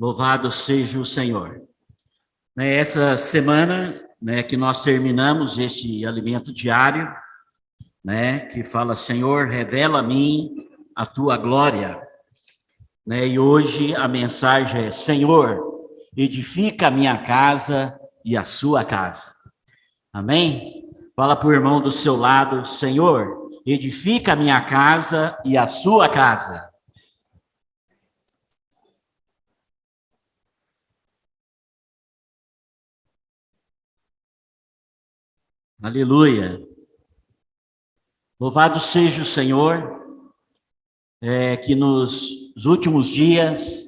Louvado seja o Senhor. Essa semana, que nós terminamos este alimento diário, que fala, Senhor, revela a mim a tua glória. E hoje a mensagem é, Senhor, edifica a minha casa e a sua casa. Amém? Fala para o irmão do seu lado, Senhor, edifica a minha casa e a sua casa. Aleluia. Louvado seja o Senhor, que nos últimos dias,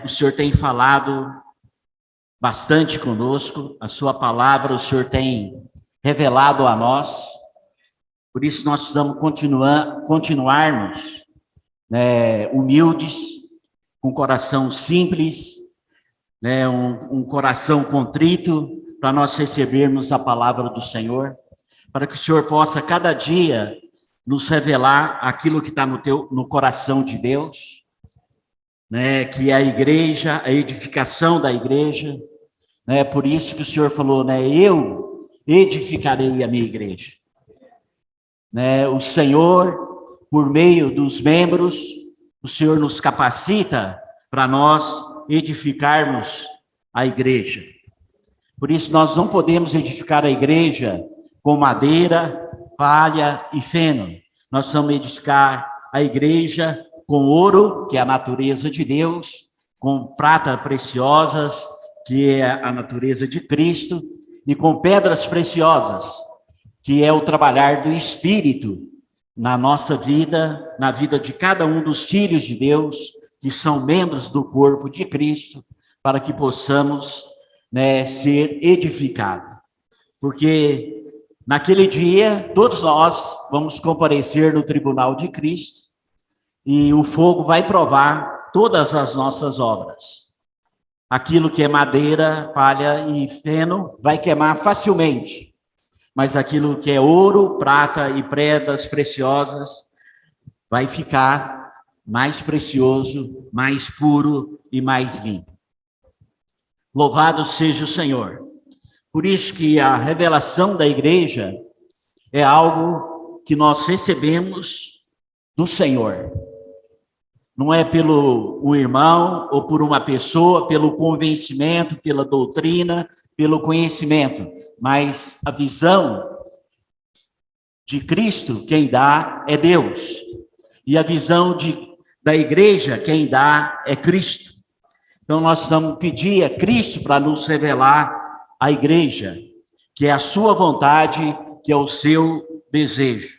o Senhor tem falado bastante conosco, a sua palavra o Senhor tem revelado a nós, por isso nós precisamos continuarmos humildes, com coração simples, um coração contrito, para nós recebermos a palavra do Senhor, para que o Senhor possa cada dia nos revelar aquilo que está no coração de Deus, que é a igreja, a edificação da igreja, por isso que o Senhor falou, eu edificarei a minha igreja. O Senhor, por meio dos membros, o Senhor nos capacita para nós edificarmos a igreja. Por isso, nós não podemos edificar a igreja com madeira, palha e feno. Nós vamos edificar a igreja com ouro, que é a natureza de Deus, com prata preciosas, que é a natureza de Cristo, e com pedras preciosas, que é o trabalhar do Espírito na nossa vida, na vida de cada um dos filhos de Deus, que são membros do corpo de Cristo, para que possamos ser edificado, porque naquele dia todos nós vamos comparecer no tribunal de Cristo e o fogo vai provar todas as nossas obras. Aquilo que é madeira, palha e feno vai queimar facilmente, mas aquilo que é ouro, prata e pedras preciosas vai ficar mais precioso, mais puro e mais limpo. Louvado seja o Senhor. Por isso que a revelação da igreja é algo que nós recebemos do Senhor. Não é pelo irmão ou por uma pessoa, pelo convencimento, pela doutrina, pelo conhecimento, mas a visão de Cristo, quem dá é Deus. E a visão da igreja, quem dá é Cristo. Então, nós vamos pedir a Cristo para nos revelar a igreja, que é a sua vontade, que é o seu desejo.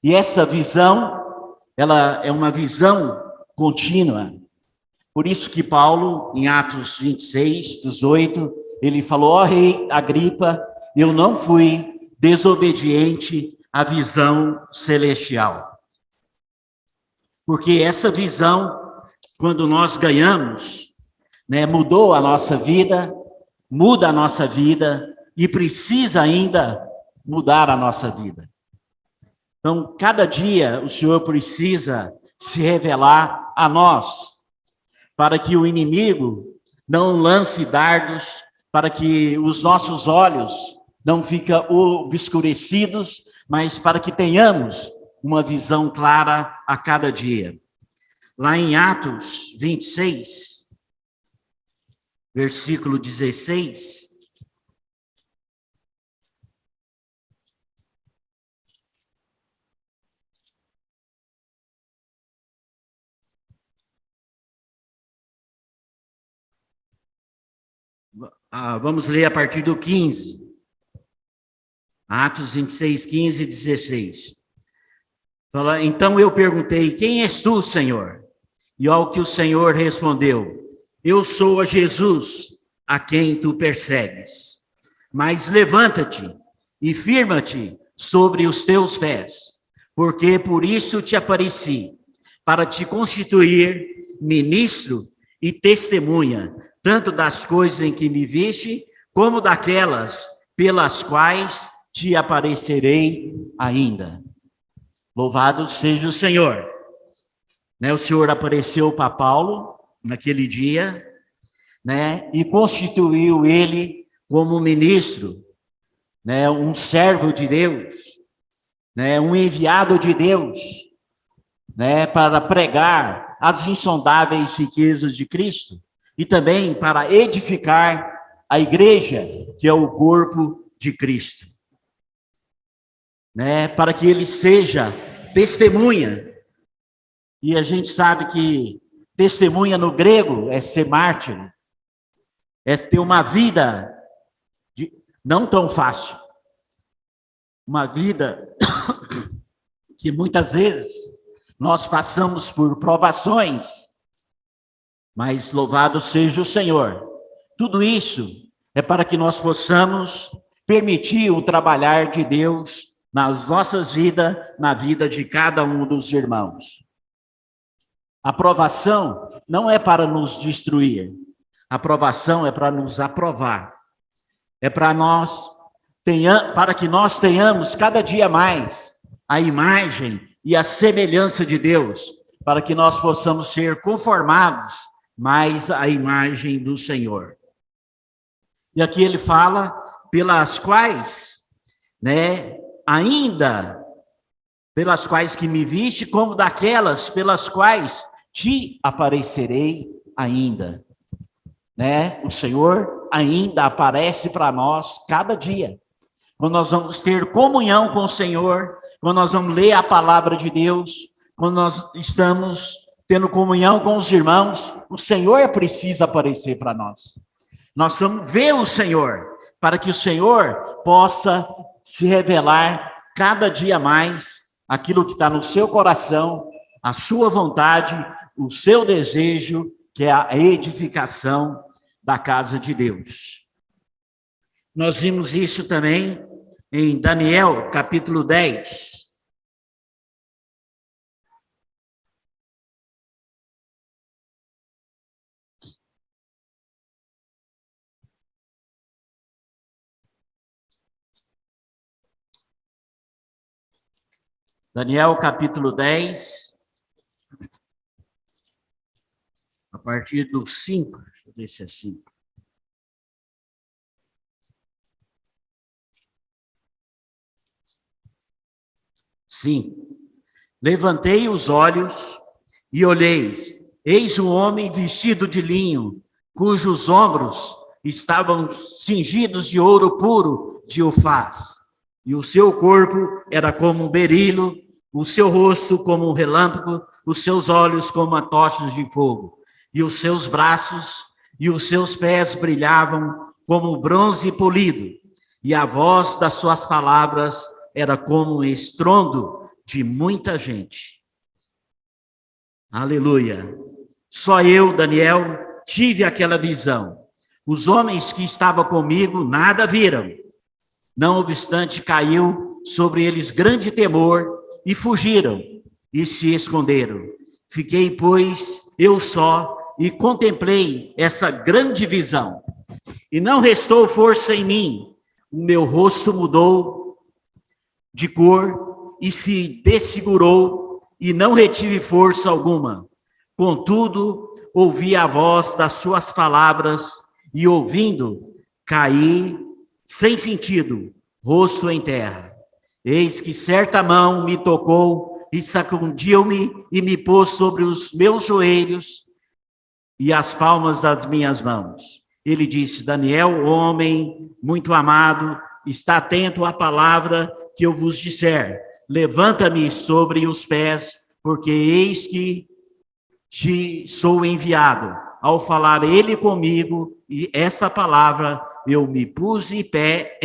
E essa visão, ela é uma visão contínua. Por isso que Paulo, em Atos 26, 18, ele falou, ó rei Agripa, eu não fui desobediente à visão celestial. Porque essa visão, quando nós ganhamos, mudou a nossa vida, muda a nossa vida e precisa ainda mudar a nossa vida. Então, cada dia o Senhor precisa se revelar a nós, para que o inimigo não lance dardos, para que os nossos olhos não fiquem obscurecidos, mas para que tenhamos uma visão clara a cada dia. Lá em Atos 26, versículo 16. Vamos ler a partir do 15. Atos 26, 15 e 16. Fala, então eu perguntei, quem és tu, Senhor? E ao que o Senhor respondeu, eu sou a Jesus, a quem tu persegues. Mas levanta-te e firma-te sobre os teus pés, porque por isso te apareci, para te constituir ministro e testemunha, tanto das coisas em que me viste, como daquelas pelas quais te aparecerei ainda. Louvado seja o Senhor. O Senhor apareceu para Paulo, naquele dia, né, e constituiu ele como ministro, né, um servo de Deus, né, um enviado de Deus, né, para pregar as insondáveis riquezas de Cristo e também para edificar a igreja, que é o corpo de Cristo, né, para que ele seja testemunha. E a gente sabe que testemunha no grego é ser mártir, é ter uma vida não tão fácil, uma vida que muitas vezes nós passamos por provações, mas louvado seja o Senhor. Tudo isso é para que nós possamos permitir o trabalhar de Deus nas nossas vidas, na vida de cada um dos irmãos. A provação não é para nos destruir, a provação é para nos aprovar. É para que nós tenhamos cada dia mais a imagem e a semelhança de Deus, para que nós possamos ser conformados mais à imagem do Senhor. E aqui ele fala, pelas quais, né, ainda, pelas quais que me viste, como daquelas pelas quais te aparecerei ainda. Né? O Senhor ainda aparece para nós cada dia. Quando nós vamos ter comunhão com o Senhor, quando nós vamos ler a palavra de Deus, quando nós estamos tendo comunhão com os irmãos, o Senhor precisa aparecer para nós. Nós vamos ver o Senhor, para que o Senhor possa se revelar cada dia mais aquilo que está no seu coração, a sua vontade, o seu desejo, que é a edificação da casa de Deus. Nós vimos isso também em Daniel, capítulo 10. Daniel, capítulo 10, a partir do 5, deixa eu ver se é 5. Sim. Levantei os olhos e olhei, eis um homem vestido de linho, cujos ombros estavam cingidos de ouro puro de Ufaz, e o seu corpo era como um berilo, o seu rosto como um relâmpago, os seus olhos como tochas de fogo, e os seus braços e os seus pés brilhavam como bronze polido, e a voz das suas palavras era como um estrondo de muita gente. Aleluia. Só eu, Daniel, tive aquela visão. Os homens que estavam comigo nada viram. Não obstante, caiu sobre eles grande temor e fugiram e se esconderam. Fiquei, pois, eu só e contemplei essa grande visão. E não restou força em mim. O meu rosto mudou de cor e se desfigurou e não retive força alguma. Contudo, ouvi a voz das suas palavras e ouvindo, caí sem sentido, rosto em terra. Eis que certa mão me tocou e sacudiu-me e me pôs sobre os meus joelhos e as palmas das minhas mãos. Ele disse: Daniel, homem muito amado, está atento à palavra que eu vos disser. Levanta-me sobre os pés, porque eis que te sou enviado. Ao falar ele comigo, e essa palavra, eu me pus em pé,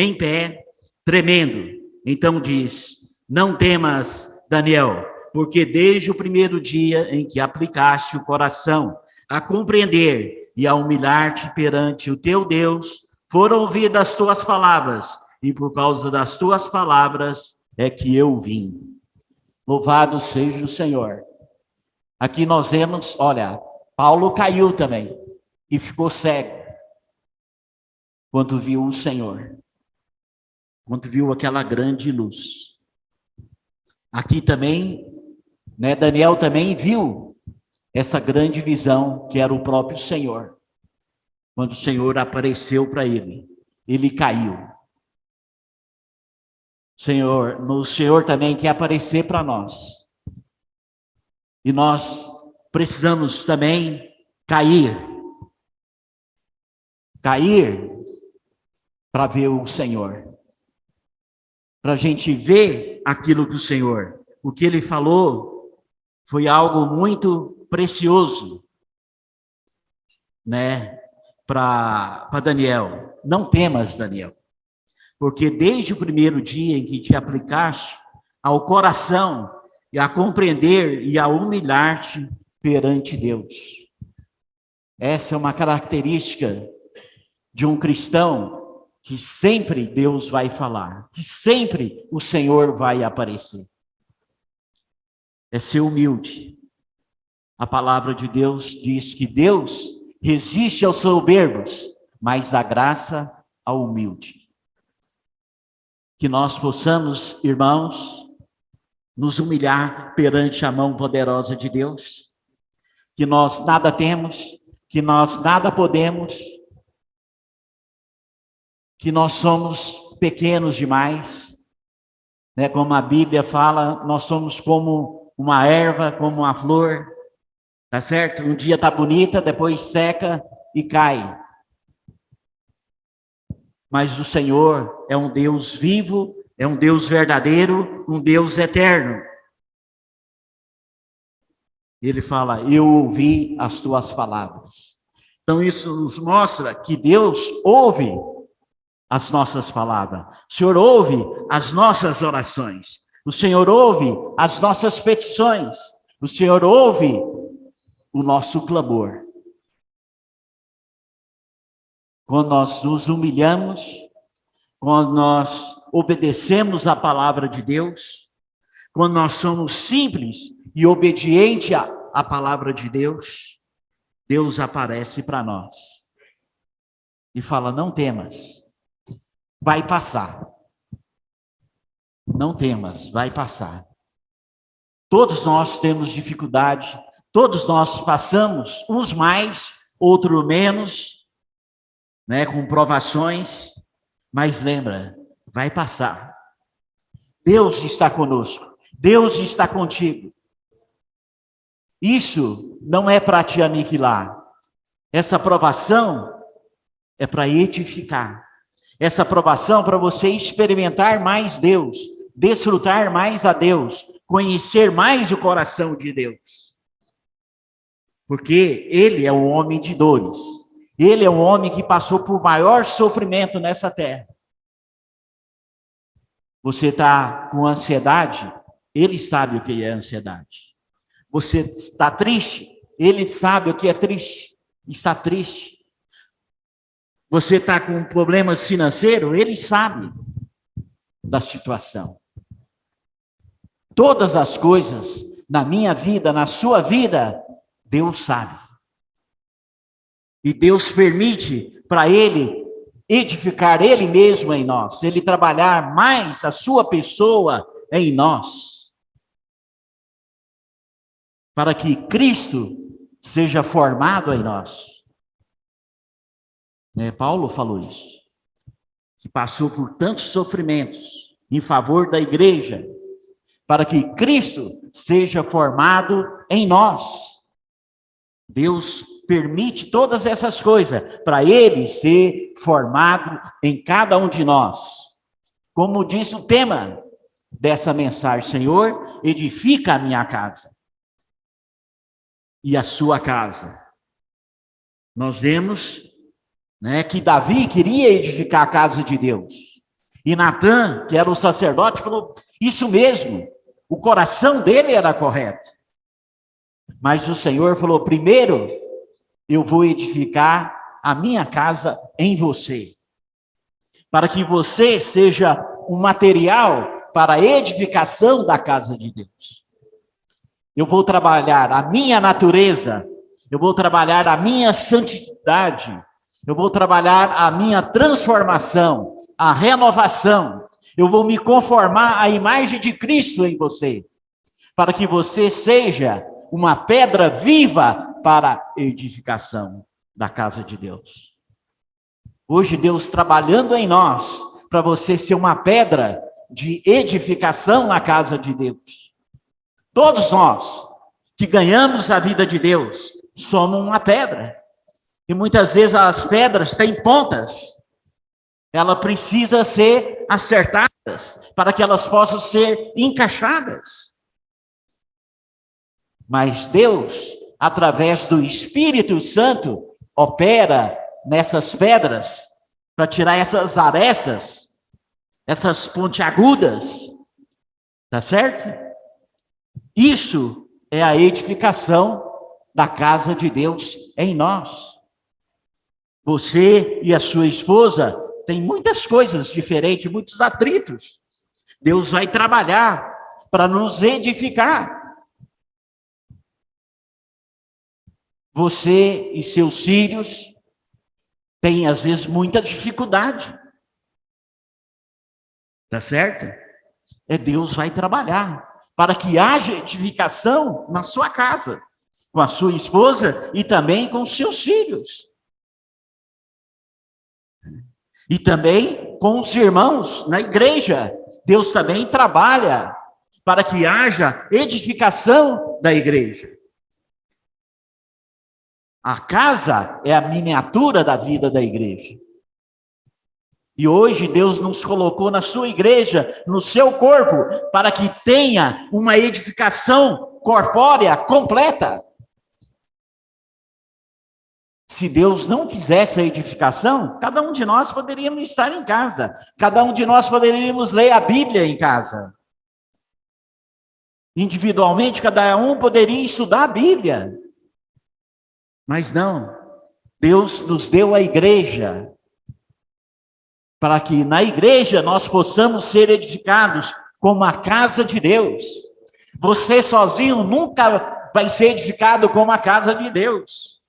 tremendo. Então diz: não temas, Daniel, porque desde o primeiro dia em que aplicaste o coração a compreender e a humilhar-te perante o teu Deus, foram ouvidas as tuas palavras, e por causa das tuas palavras é que eu vim. Louvado seja o Senhor. Aqui nós vemos, olha, Paulo caiu também e ficou cego quando viu o Senhor, quando viu aquela grande luz. Aqui também, né, Daniel também viu essa grande visão que era o próprio Senhor. Quando o Senhor apareceu para ele, ele caiu. Senhor, o Senhor também quer aparecer para nós. E nós precisamos também cair para ver o Senhor. Para a gente ver aquilo que o que ele falou, foi algo muito precioso, né, para Daniel. Não temas, Daniel, porque desde o primeiro dia em que te aplicaste ao coração e a compreender e a humilhar-te perante Deus. Essa é uma característica de um cristão, que sempre Deus vai falar, que sempre o Senhor vai aparecer. É ser humilde. A palavra de Deus diz que Deus resiste aos soberbos, mas dá graça ao humilde. Que nós possamos, irmãos, nos humilhar perante a mão poderosa de Deus, que nós nada temos, que nós nada podemos, que nós somos pequenos demais, né? Como a Bíblia fala, nós somos como uma erva, como uma flor, tá certo? Um dia tá bonita, depois seca e cai. Mas o Senhor é um Deus vivo, é um Deus verdadeiro, um Deus eterno. Ele fala, eu ouvi as tuas palavras. Então isso nos mostra que Deus ouve as nossas palavras. O Senhor ouve as nossas orações. O Senhor ouve as nossas petições. O Senhor ouve o nosso clamor. Quando nós nos humilhamos, quando nós obedecemos a palavra de Deus, quando nós somos simples e obedientes à palavra de Deus, Deus aparece para nós e fala, não temas. Vai passar. Não temas, vai passar. Todos nós temos dificuldade, todos nós passamos, uns mais, outros menos, né, com provações, mas lembra, vai passar. Deus está conosco, Deus está contigo. Isso não é para te aniquilar. Essa provação é para edificar. Essa aprovação para você experimentar mais Deus, desfrutar mais a Deus, conhecer mais o coração de Deus. Porque Ele é um homem de dores. Ele é um homem que passou por maior sofrimento nessa terra. Você está com ansiedade? Ele sabe o que é ansiedade. Você está triste? Ele sabe o que é triste. Está triste. Você está com problemas financeiros? Ele sabe da situação. Todas as coisas na minha vida, na sua vida, Deus sabe. E Deus permite para Ele edificar Ele mesmo em nós. Ele trabalhar mais a sua pessoa em nós. Para que Cristo seja formado em nós. Paulo falou isso, que passou por tantos sofrimentos em favor da igreja, para que Cristo seja formado em nós. Deus permite todas essas coisas para Ele ser formado em cada um de nós. Como diz o tema dessa mensagem, Senhor, edifica a minha casa e a sua casa. Nós vemos que Davi queria edificar a casa de Deus. E Natã, que era o sacerdote, falou, isso mesmo, o coração dele era correto. Mas o Senhor falou, primeiro, eu vou edificar a minha casa em você. Para que você seja um material para a edificação da casa de Deus. Eu vou trabalhar a minha natureza, eu vou trabalhar a minha santidade, eu vou trabalhar a minha transformação, a renovação. Eu vou me conformar à imagem de Cristo em você. Para que você seja uma pedra viva para a edificação da casa de Deus. Hoje Deus trabalhando em nós, para você ser uma pedra de edificação na casa de Deus. Todos nós que ganhamos a vida de Deus, somos uma pedra. E muitas vezes as pedras têm pontas. Ela precisa ser acertadas para que elas possam ser encaixadas. Mas Deus, através do Espírito Santo, opera nessas pedras para tirar essas arestas, essas pontiagudas. Tá certo? Isso é a edificação da casa de Deus em nós. Você e a sua esposa têm muitas coisas diferentes, muitos atritos. Deus vai trabalhar para nos edificar. Você e seus filhos têm, às vezes, muita dificuldade. Tá certo? Deus vai trabalhar para que haja edificação na sua casa, com a sua esposa e também com os seus filhos. E também com os irmãos na igreja. Deus também trabalha para que haja edificação da igreja. A casa é a miniatura da vida da igreja. E hoje Deus nos colocou na sua igreja, no seu corpo, para que tenha uma edificação corpórea completa. Se Deus não quisesse a edificação, cada um de nós poderíamos estar em casa. Cada um de nós poderíamos ler a Bíblia em casa. Individualmente, cada um poderia estudar a Bíblia. Mas não. Deus nos deu a igreja para que na igreja nós possamos ser edificados como a casa de Deus. Você sozinho nunca vai ser edificado como a casa de Deus.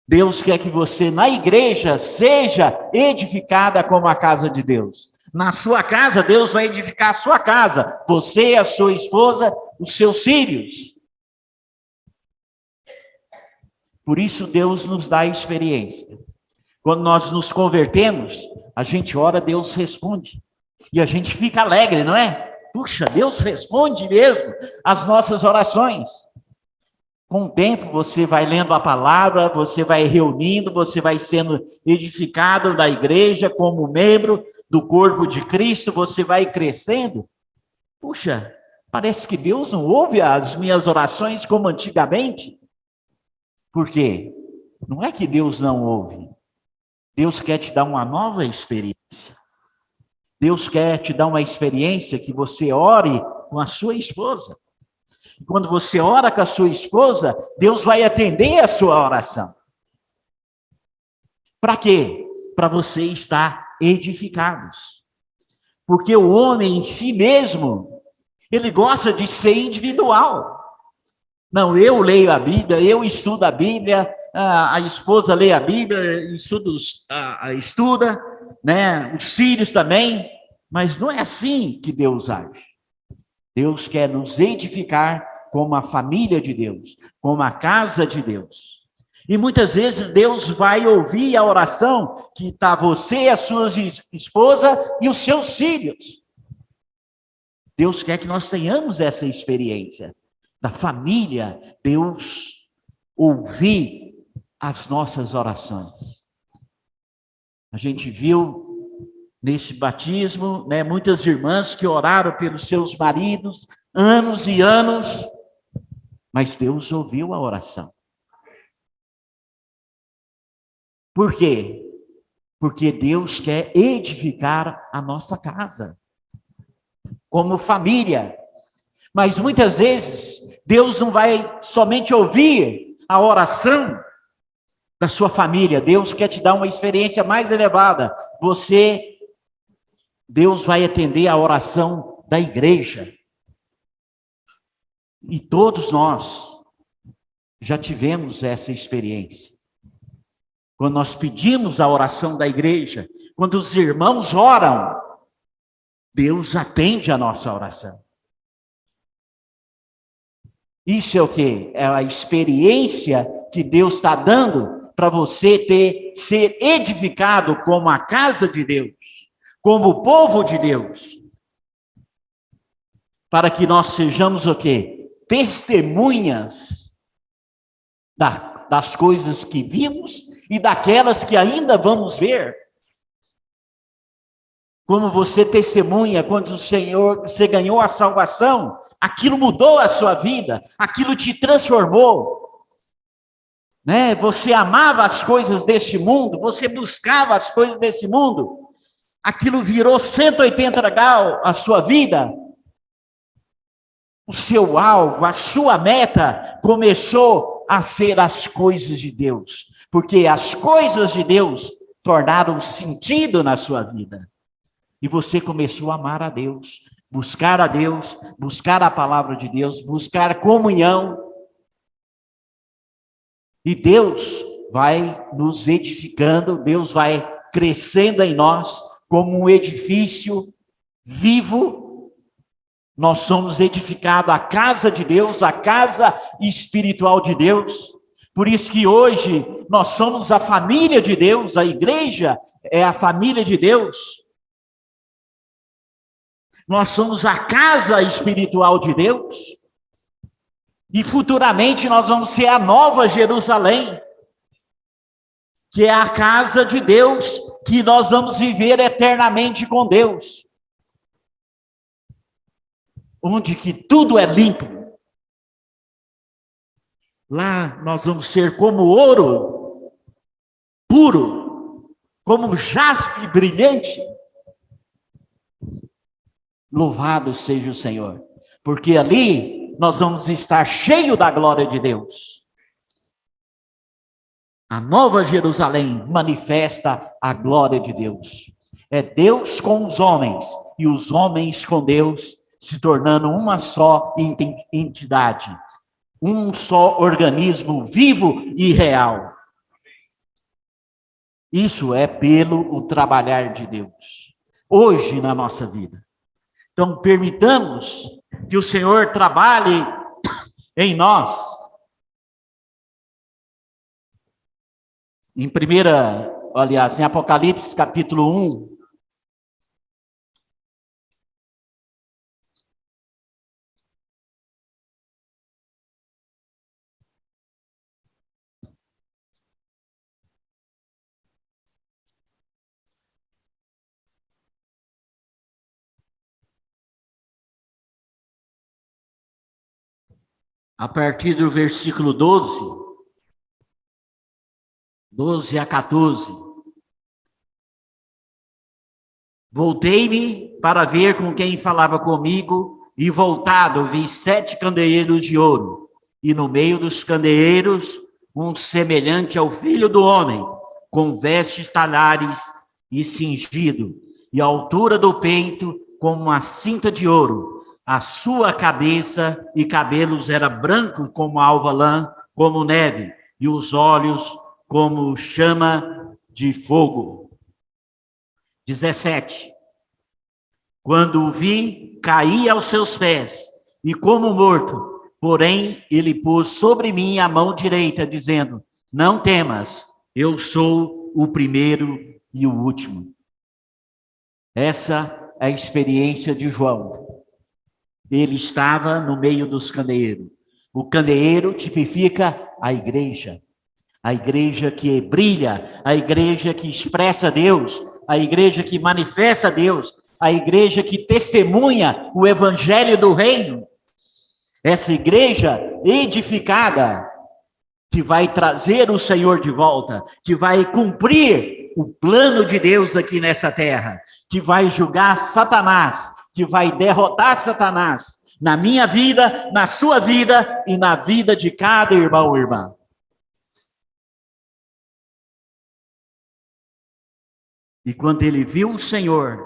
Deus quer que você, na igreja, seja edificada como a casa de Deus. Na sua casa, Deus vai edificar a sua casa. Você, a sua esposa, os seus filhos. Por isso, Deus nos dá a experiência. Quando nós nos convertemos, a gente ora, Deus responde. E a gente fica alegre, não é? Puxa, Deus responde mesmo as nossas orações. Com o tempo, você vai lendo a palavra, você vai reunindo, você vai sendo edificado da igreja como membro do corpo de Cristo, você vai crescendo. Puxa, parece que Deus não ouve as minhas orações como antigamente. Por quê? Não é que Deus não ouve. Deus quer te dar uma nova experiência. Deus quer te dar uma experiência que você ore com a sua esposa. Quando você ora com a sua esposa, Deus vai atender a sua oração. Para quê? Para você estar edificados. Porque o homem em si mesmo, ele gosta de ser individual. Não, eu leio a Bíblia, eu estudo a Bíblia, a esposa lê a Bíblia, estuda, né? Os filhos também. Mas não é assim que Deus age. Deus quer nos edificar como a família de Deus, como a casa de Deus. E muitas vezes Deus vai ouvir a oração que está você, a sua esposa e os seus filhos. Deus quer que nós tenhamos essa experiência da família, Deus ouvir as nossas orações. A gente viu nesse batismo, né, muitas irmãs que oraram pelos seus maridos, anos e anos, mas Deus ouviu a oração. Por quê? Porque Deus quer edificar a nossa casa, como família. Mas muitas vezes, Deus não vai somente ouvir a oração da sua família. Deus quer te dar uma experiência mais elevada. Deus vai atender a oração da igreja. E todos nós já tivemos essa experiência. Quando nós pedimos a oração da igreja, quando os irmãos oram, Deus atende a nossa oração. Isso é o quê? É a experiência que Deus está dando para você ser edificado como a casa de Deus, como o povo de Deus, para que nós sejamos o quê? Testemunhas das coisas que vimos e daquelas que ainda vamos ver. Como você testemunha quando o Senhor, você ganhou a salvação, aquilo mudou a sua vida, aquilo te transformou. Né? Você amava as coisas deste mundo, você buscava as coisas desse mundo, aquilo virou 180 graus a sua vida. O seu alvo, a sua meta começou a ser as coisas de Deus, porque as coisas de Deus tornaram sentido na sua vida. E você começou a amar a Deus, buscar a palavra de Deus, buscar comunhão. E Deus vai nos edificando, Deus vai crescendo em nós como um edifício vivo. Nós somos edificados a casa de Deus, a casa espiritual de Deus. Por isso que hoje nós somos a família de Deus, a igreja é a família de Deus. Nós somos a casa espiritual de Deus. E futuramente nós vamos ser a nova Jerusalém, que é a casa de Deus, que nós vamos viver eternamente com Deus. Onde que tudo é limpo. Lá nós vamos ser como ouro puro, como jaspe brilhante. Louvado seja o Senhor, porque ali nós vamos estar cheios da glória de Deus. A nova Jerusalém manifesta a glória de Deus. É Deus com os homens e os homens com Deus, se tornando uma só entidade, um só organismo vivo e real. Isso é pelo trabalhar de Deus, hoje na nossa vida. Então, permitamos que o Senhor trabalhe em nós. Em Apocalipse capítulo 1, a partir do versículo 12 a 14. Voltei-me para ver com quem falava comigo, e voltado vi 7 candeeiros de ouro, e no meio dos candeeiros, um semelhante ao Filho do Homem, com vestes talares e cingido, e a altura do peito como uma cinta de ouro. A sua cabeça e cabelos era branco como alva lã, como neve, e os olhos como chama de fogo. 17. Quando o vi, caí aos seus pés, e como morto, porém ele pôs sobre mim a mão direita, dizendo: não temas, eu sou o primeiro e o último. Essa é a experiência de João. Ele estava no meio dos candeeiros. O candeeiro tipifica a igreja que brilha, a igreja que expressa Deus, a igreja que manifesta Deus, a igreja que testemunha o evangelho do reino. Essa igreja edificada, que vai trazer o Senhor de volta, que vai cumprir o plano de Deus aqui nessa terra, que vai julgar Satanás, que vai derrotar Satanás na minha vida, na sua vida e na vida de cada irmão e irmã. E quando ele viu o Senhor,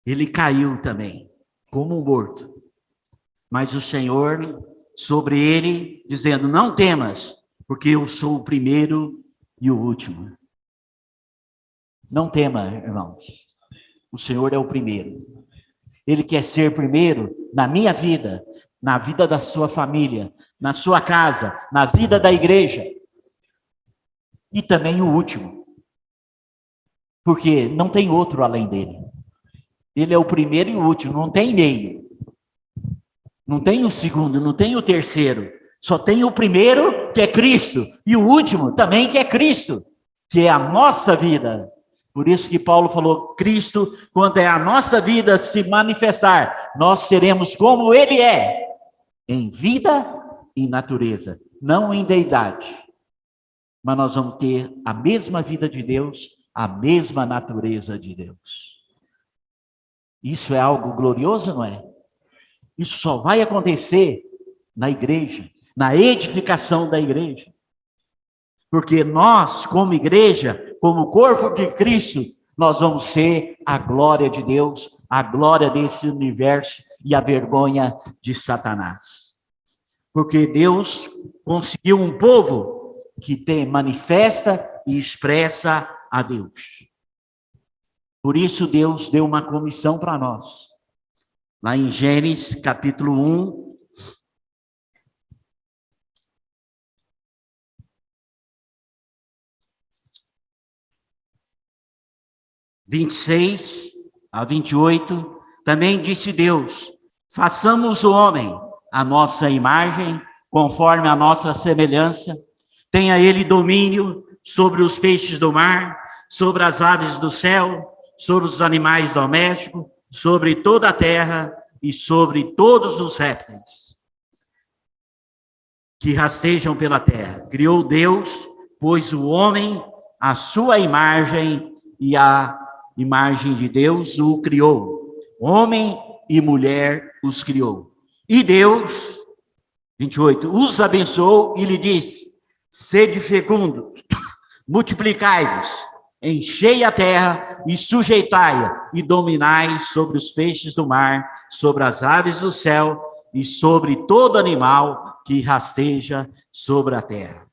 ele caiu também, como um morto. Mas o Senhor sobre ele, dizendo: não temas, porque eu sou o primeiro e o último. Não tema, irmãos. O Senhor é o primeiro. Ele quer ser primeiro na minha vida, na vida da sua família, na sua casa, na vida da igreja. E também o último, porque não tem outro além dele. Ele é o primeiro e o último, não tem meio. Não tem o segundo, não tem o terceiro. Só tem o primeiro, que é Cristo, e o último também, que é Cristo, que é a nossa vida. Por isso que Paulo falou, Cristo, quando é a nossa vida se manifestar, nós seremos como Ele é, em vida e natureza, não em deidade. Mas nós vamos ter a mesma vida de Deus, a mesma natureza de Deus. Isso é algo glorioso, não é? Isso só vai acontecer na igreja, na edificação da igreja. Porque nós, como igreja, como corpo de Cristo, nós vamos ser a glória de Deus, a glória desse universo e a vergonha de Satanás. Porque Deus conseguiu um povo que manifesta e expressa a Deus. Por isso Deus deu uma comissão para nós. Lá em Gênesis, capítulo 1, a 28, também disse Deus, façamos o homem a nossa imagem, conforme a nossa semelhança, tenha ele domínio sobre os peixes do mar, sobre as aves do céu, sobre os animais domésticos, sobre toda a terra e sobre todos os répteis que rastejam pela terra. Criou Deus, pois o homem, a sua imagem e a imagem de Deus o criou. Homem e mulher os criou. E Deus, 28, os abençoou e lhe disse, sede fecundo, multiplicai-vos, enchei a terra e sujeitai-a, e dominai sobre os peixes do mar, sobre as aves do céu, e sobre todo animal que rasteja sobre a terra.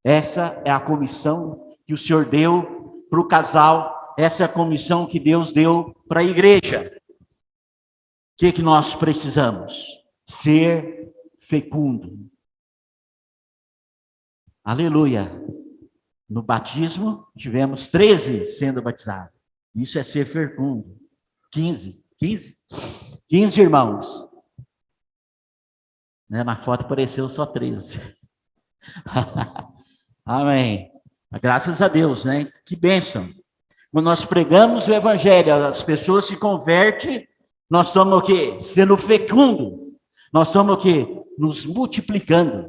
Essa é a comissão que o Senhor deu para o casal, essa é a comissão que Deus deu para a igreja. O que nós precisamos? Ser fecundo. Aleluia. No batismo, tivemos 13 sendo batizados. Isso é ser fecundo. 15 irmãos. Na foto apareceu só 13. Amém. Graças a Deus, né? Que bênção. Quando nós pregamos o evangelho, as pessoas se convertem, nós somos o quê? Sendo fecundo. Nós somos o quê? Nos multiplicando.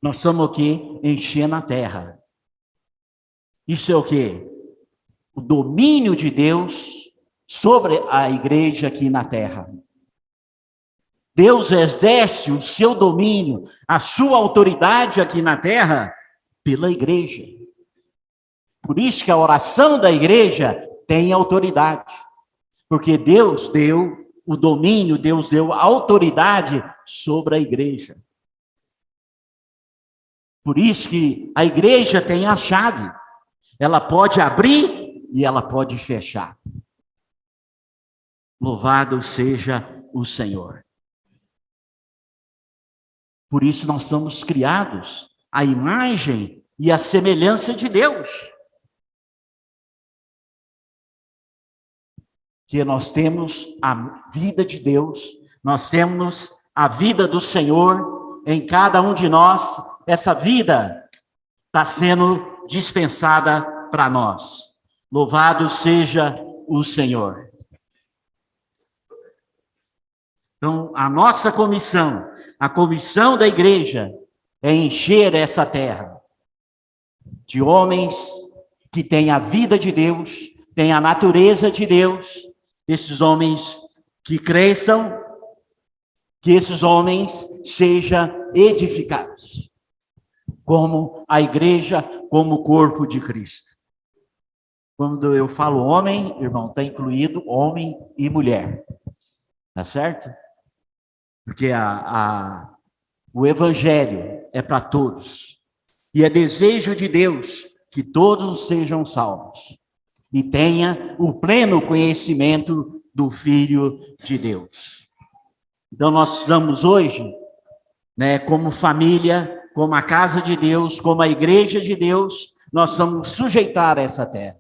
Nós somos o quê? Enchendo a terra. Isso é o quê? O domínio de Deus sobre a igreja aqui na terra. Deus exerce o seu domínio, a sua autoridade aqui na terra, pela igreja. Por isso que a oração da igreja tem autoridade. Porque Deus deu o domínio, Deus deu a autoridade sobre a igreja. Por isso que a igreja tem a chave. Ela pode abrir e ela pode fechar. Louvado seja o Senhor. Por isso nós somos criados à imagem e à semelhança de Deus. Que nós temos a vida de Deus, nós temos a vida do Senhor em cada um de nós. Essa vida está sendo dispensada para nós. Louvado seja o Senhor. Então, a nossa comissão, a comissão da igreja, é encher essa terra de homens que têm a vida de Deus, têm a natureza de Deus, esses homens que cresçam, que esses homens sejam edificados, como a igreja, como o corpo de Cristo. Quando eu falo homem, irmão, está incluído homem e mulher, tá certo? Porque o evangelho é para todos. E é desejo de Deus que todos sejam salvos. E tenha o pleno conhecimento do Filho de Deus. Então nós precisamos hoje, né, como família, como a casa de Deus, como a igreja de Deus, nós vamos sujeitar essa terra.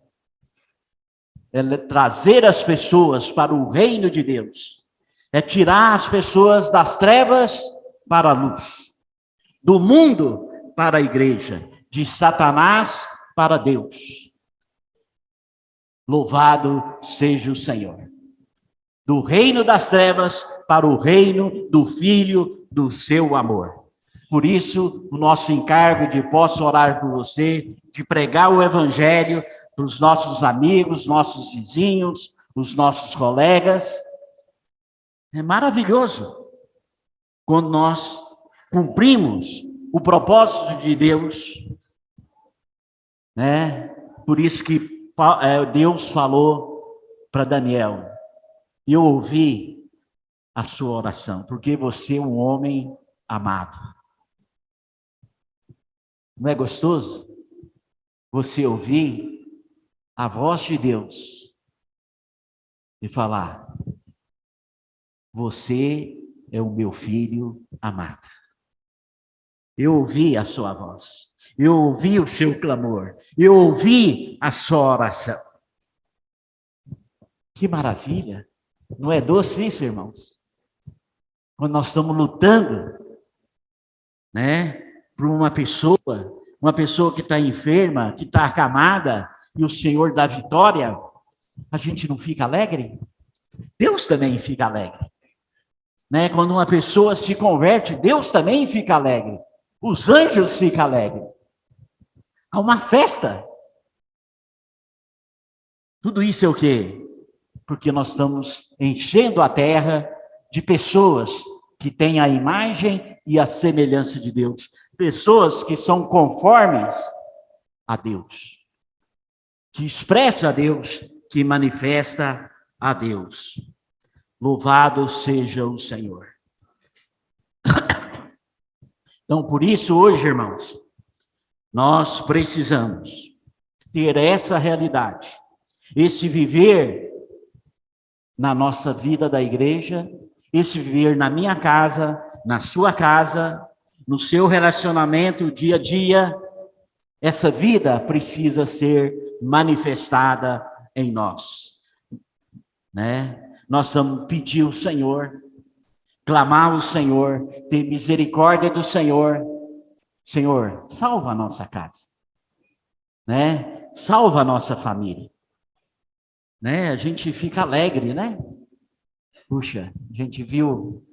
É trazer as pessoas para o reino de Deus. É tirar as pessoas das trevas para a luz. Do mundo para a igreja. De Satanás para Deus. Louvado seja o Senhor. Do reino das trevas para o reino do Filho do seu amor. Por isso, o nosso encargo de posso orar por você, de pregar o evangelho para os nossos amigos, nossos vizinhos, os nossos colegas. É maravilhoso quando nós cumprimos o propósito de Deus, né? Por isso que Deus falou para Daniel, eu ouvi a sua oração, porque você é um homem amado. Não é gostoso você ouvir a voz de Deus e falar, você é o meu filho amado. Eu ouvi a sua voz, eu ouvi o seu clamor, eu ouvi a sua oração. Que maravilha! Não é doce isso, irmãos? Quando nós estamos lutando, né, por uma pessoa que está enferma, que está acamada, e o Senhor dá vitória, a gente não fica alegre? Deus também fica alegre. Né? Quando uma pessoa se converte, Deus também fica alegre. Os anjos ficam alegres. Há uma festa. Tudo isso é o quê? Porque nós estamos enchendo a terra de pessoas que têm a imagem e a semelhança de Deus. Pessoas que são conformes a Deus. Que expressa a Deus, que manifesta a Deus. Louvado seja o Senhor. Então, por isso, hoje, irmãos, nós precisamos ter essa realidade, esse viver na nossa vida da igreja, esse viver na minha casa, na sua casa, no seu relacionamento dia a dia. Essa vida precisa ser manifestada em nós, né? Nós vamos pedir ao Senhor, clamar ao Senhor, ter misericórdia do Senhor. Senhor, salva a nossa casa, né? Salva a nossa família, né? A gente fica alegre, né? Puxa, a gente viu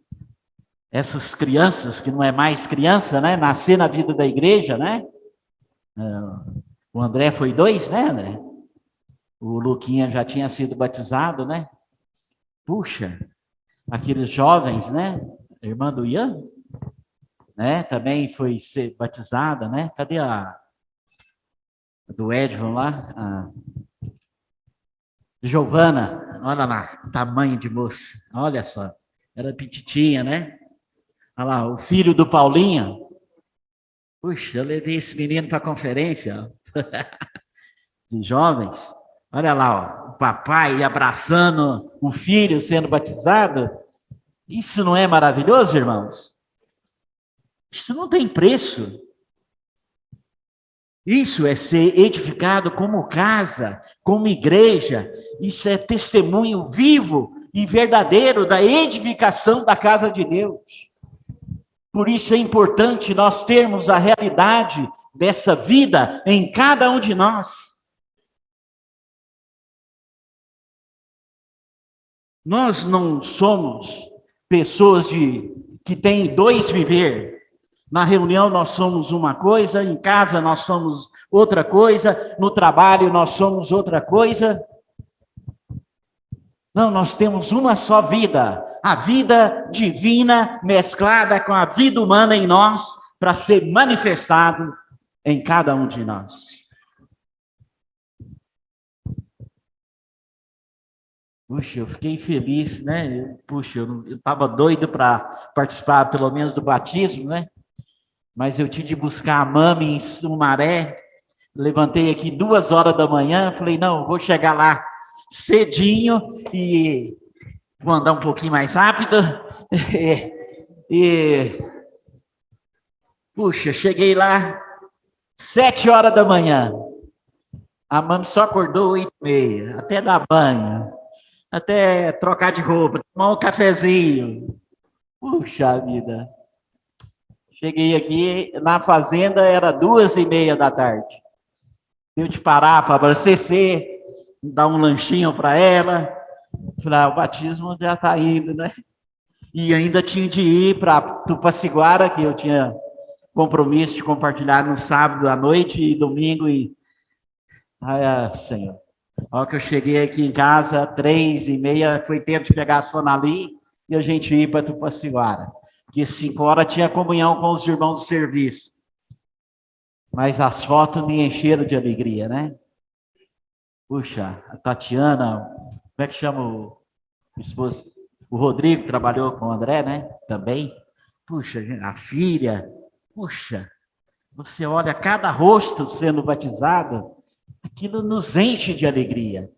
essas crianças, que não é mais criança, né? Nascer na vida da igreja, né? O André foi 2, né, André? O Luquinha já tinha sido batizado, né? Puxa, aqueles jovens, né? A irmã do Ian, né? Também foi ser batizada, né? Cadê a do Edson lá? A Giovana, olha lá, tamanho de moça, olha só, era petitinha, né? Olha lá, o filho do Paulinho. Puxa, eu levei esse menino para a conferência de jovens. Olha lá, ó, o papai abraçando o filho sendo batizado. Isso não é maravilhoso, irmãos? Isso não tem preço. Isso é ser edificado como casa, como igreja. Isso é testemunho vivo e verdadeiro da edificação da casa de Deus. Por isso é importante nós termos a realidade dessa vida em cada um de nós. Nós não somos pessoas que têm 2 viver. Na reunião nós somos uma coisa, em casa nós somos outra coisa, no trabalho nós somos outra coisa. Não, nós temos uma só vida, a vida divina mesclada com a vida humana em nós, para ser manifestado em cada um de nós. Puxa, eu fiquei feliz, né? Puxa, eu estava doido para participar pelo menos do batismo, né? Mas eu tive de buscar a mami em Sumaré, levantei aqui 2 horas da manhã, falei, não, vou chegar lá cedinho e vou andar um pouquinho mais rápido E, puxa, cheguei lá 7 horas da manhã. A mãe só acordou 8h30, até dar banho, até trocar de roupa, tomar um cafezinho. Puxa vida. Cheguei aqui na fazenda, era 2h30 da tarde. Deu de parar para abastecer, dar um lanchinho para ela. Falei, o batismo já está indo, né? E ainda tinha de ir para Tupaciguara, que eu tinha compromisso de compartilhar no sábado à noite e domingo. Ai, Senhor. A hora que eu cheguei aqui em casa, 3h30, foi tempo de pegar a Sonali e a gente ir para Tupaciguara. Porque 5 horas tinha comunhão com os irmãos do serviço. Mas as fotos me encheram de alegria, né? Puxa, a Tatiana, como é que chama o esposo? O Rodrigo trabalhou com o André, né? Também. Puxa, a filha. Puxa, você olha cada rosto sendo batizado, aquilo nos enche de alegria.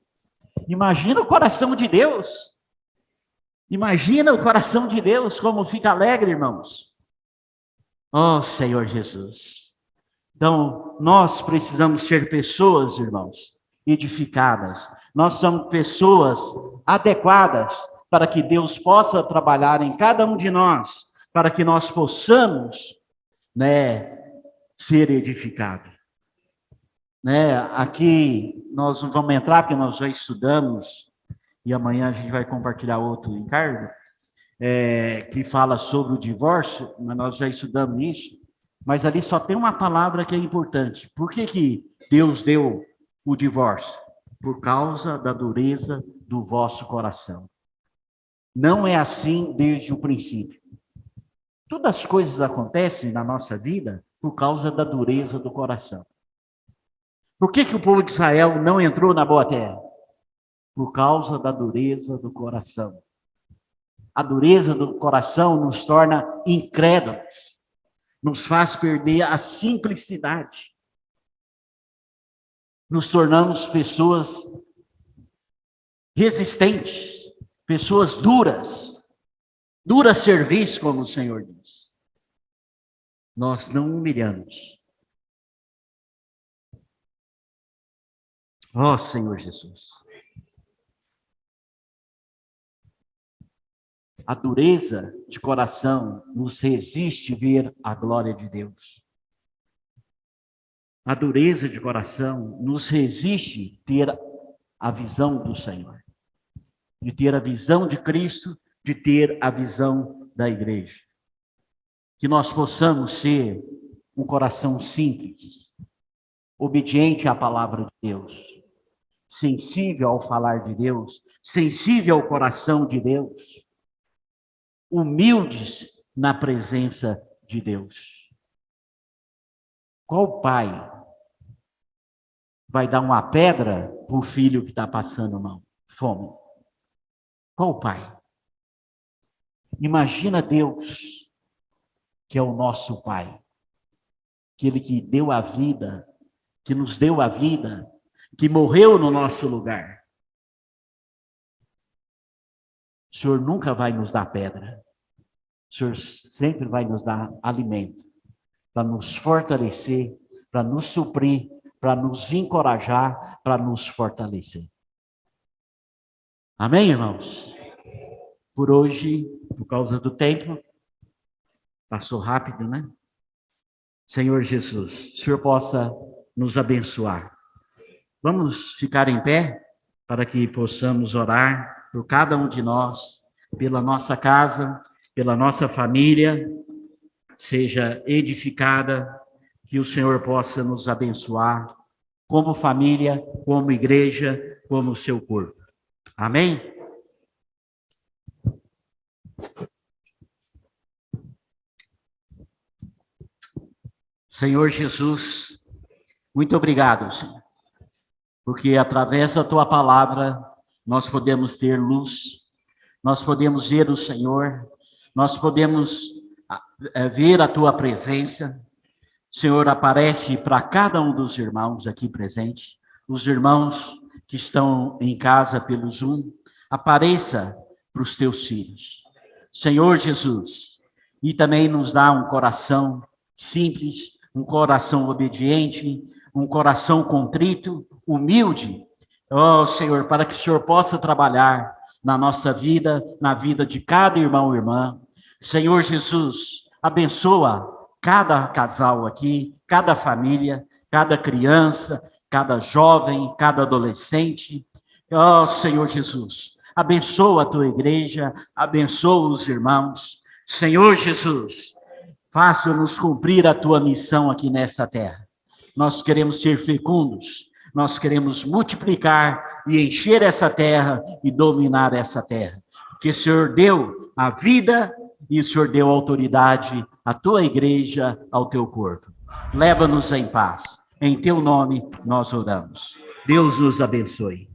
Imagina o coração de Deus. Imagina o coração de Deus como fica alegre, irmãos. Oh, Senhor Jesus. Então, nós precisamos ser pessoas, irmãos, edificadas. Nós somos pessoas adequadas para que Deus possa trabalhar em cada um de nós, para que nós possamos, né, ser edificados. Né, aqui nós não vamos entrar, porque nós já estudamos, e amanhã a gente vai compartilhar outro encargo, que fala sobre o divórcio, mas nós já estudamos isso, mas ali só tem uma palavra que é importante. Por que Deus deu o divórcio? Por causa da dureza do vosso coração. Não é assim desde o princípio. Todas as coisas acontecem na nossa vida por causa da dureza do coração. Por que o povo de Israel não entrou na boa terra? Por causa da dureza do coração. A dureza do coração nos torna incrédulos, nos faz perder a simplicidade. Nos tornamos pessoas resistentes, pessoas duras serviço, como o Senhor diz. Nós não humilhamos. Ó Senhor Jesus. A dureza de coração nos resiste ver a glória de Deus. A dureza de coração nos resiste ter a visão do Senhor, de ter a visão de Cristo, de ter a visão da igreja. Que nós possamos ser um coração simples, obediente à palavra de Deus, sensível ao falar de Deus, sensível ao coração de Deus, humildes na presença de Deus. Qual pai vai dar uma pedra para o filho que está passando fome? Qual pai? Imagina Deus, que é o nosso Pai, aquele que deu a vida, que nos deu a vida, que morreu no nosso lugar. O Senhor nunca vai nos dar pedra. O Senhor sempre vai nos dar alimento, para nos fortalecer, para nos suprir, para nos encorajar, para nos fortalecer. Amém, irmãos? Por hoje, por causa do tempo, passou rápido, né? Senhor Jesus, o Senhor possa nos abençoar. Vamos ficar em pé para que possamos orar por cada um de nós, pela nossa casa, pela nossa família, seja edificada, que o Senhor possa nos abençoar como família, como igreja, como seu corpo. Amém? Senhor Jesus, muito obrigado, Senhor, porque através da tua palavra nós podemos ter luz, nós podemos ver o Senhor, nós podemos ver a tua presença. Senhor, aparece para cada um dos irmãos aqui presentes, os irmãos que estão em casa pelo Zoom, apareça para os teus filhos. Senhor Jesus, e também nos dá um coração simples, um coração obediente, um coração contrito, humilde, ó Senhor, para que o Senhor possa trabalhar na nossa vida, na vida de cada irmão e irmã. Senhor Jesus, abençoa cada casal aqui, cada família, cada criança, cada jovem, cada adolescente. Ó Senhor Jesus, abençoa a tua igreja, abençoa os irmãos. Senhor Jesus, faça-nos cumprir a tua missão aqui nessa terra. Nós queremos ser fecundos, nós queremos multiplicar e encher essa terra e dominar essa terra. Porque o Senhor deu a vida e o Senhor deu autoridade à tua igreja, ao teu corpo. Leva-nos em paz. Em teu nome nós oramos. Deus nos abençoe.